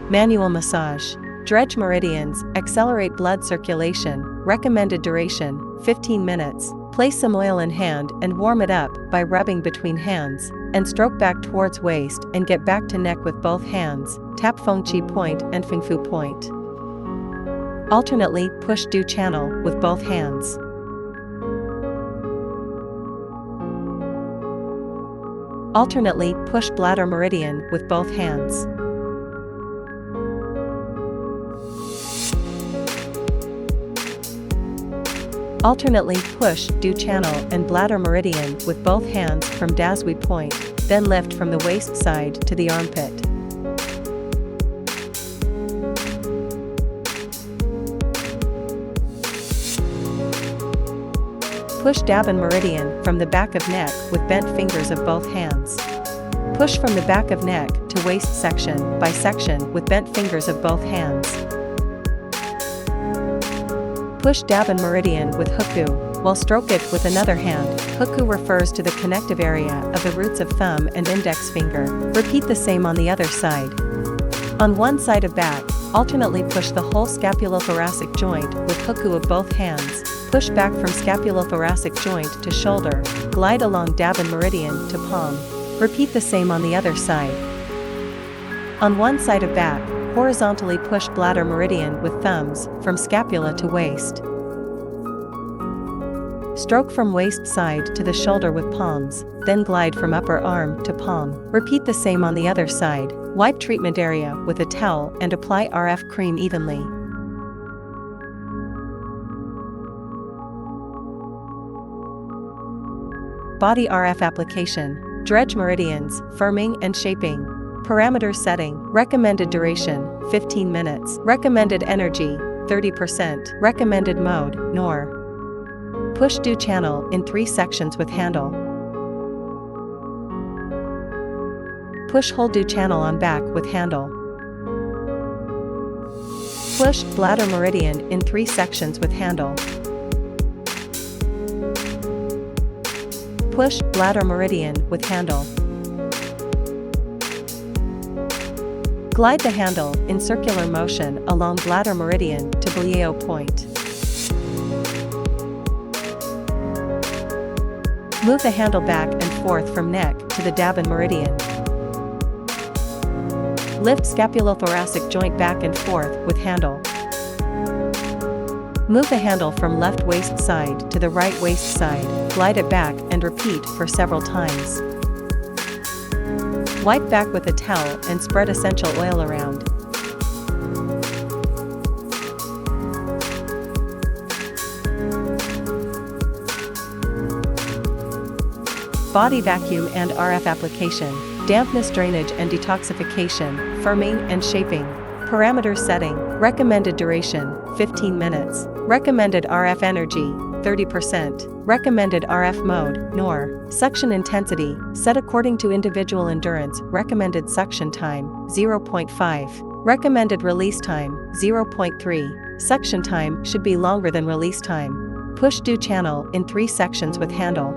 Manual massage. Dredge meridians, accelerate blood circulation, recommended duration, 15 minutes. Place some oil in hand and warm it up by rubbing between hands, and stroke back towards waist and get back to neck with both hands. Tap Feng Qi point and Feng Fu point. Alternately push Du channel with both hands. Alternately push bladder meridian with both hands. Alternately push Du channel and bladder meridian with both hands from Joosbeauty point, then lift from the waist side to the armpit. Push Dabin meridian from the back of neck with bent fingers of both hands. Push from the back of neck to waist section by section with bent fingers of both hands. Push Dabin meridian with Huku, while stroke it with another hand. Huku refers to the connective area of the roots of thumb and index finger. Repeat the same on the other side. On one side of back, alternately push the whole scapulothoracic joint with Huku of both hands. Push back from scapulothoracic joint to shoulder. Glide along Dabin meridian to palm. Repeat the same on the other side. On one side of back, horizontally push bladder meridian with thumbs from scapula to waist. Stroke from waist side to the shoulder with palms, then glide from upper arm to palm. Repeat the same on the other side. Wipe treatment area with a towel and apply RF cream evenly. Body RF application. Dredge meridians, firming and shaping. Parameter setting. Recommended duration, 15 minutes. Recommended energy, 30%. Recommended mode, NOR. Push Du channel in 3 sections with handle. Push hold Du channel on back with handle. Push bladder meridian in 3 sections with handle. Push bladder meridian with handle. Glide the handle in circular motion along bladder meridian to Blieo point. Move the handle back and forth from neck to the Dabin meridian. Lift scapulothoracic joint back and forth with handle. Move the handle from left waist side to the right waist side, glide it back and repeat for several times. Wipe back with a towel and spread essential oil around. Body vacuum and RF application. Dampness drainage and detoxification, firming and shaping. Parameter setting. Recommended duration, 15 minutes. Recommended RF energy, 30%. Recommended RF mode, NOR. Suction intensity, set according to individual endurance. Recommended suction time, 0.5. Recommended release time, 0.3. Suction time should be longer than release time. Push Du channel in 3 sections with handle.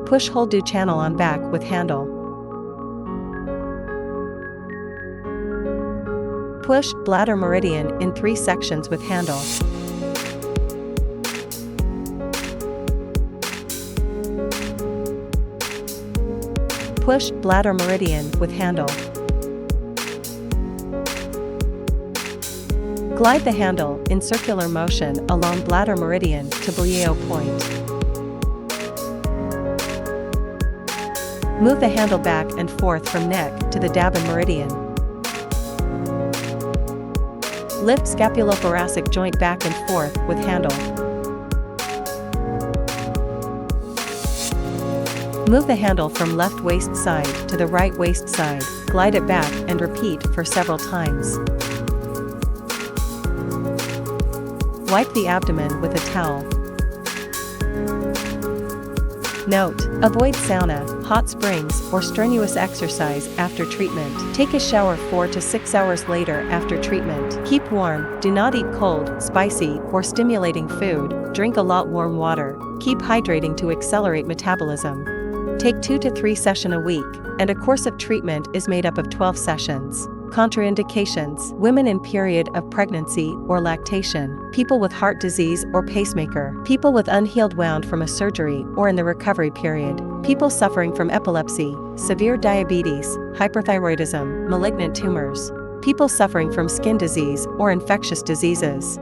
Push hold Du channel on back with handle. Push bladder meridian in 3 sections with handle. Push bladder meridian with handle. Glide the handle in circular motion along bladder meridian to Blieo point. Move the handle back and forth from neck to the Dabin meridian. Lift scapulothoracic joint back and forth with handle. Move the handle from left waist side to the right waist side, glide it back and repeat for several times. Wipe the abdomen with a towel. Note: avoid sauna, hot springs, or strenuous exercise after treatment. Take a shower 4 to 6 hours later after treatment. Keep warm, do not eat cold, spicy, or stimulating food, drink a lot warm water. Keep hydrating to accelerate metabolism. Take 2 to 3 sessions a week, and a course of treatment is made up of 12 sessions. Contraindications: women in period of pregnancy or lactation, people with heart disease or pacemaker, people with unhealed wound from a surgery or in the recovery period, people suffering from epilepsy, severe diabetes, hyperthyroidism, malignant tumors, people suffering from skin disease or infectious diseases.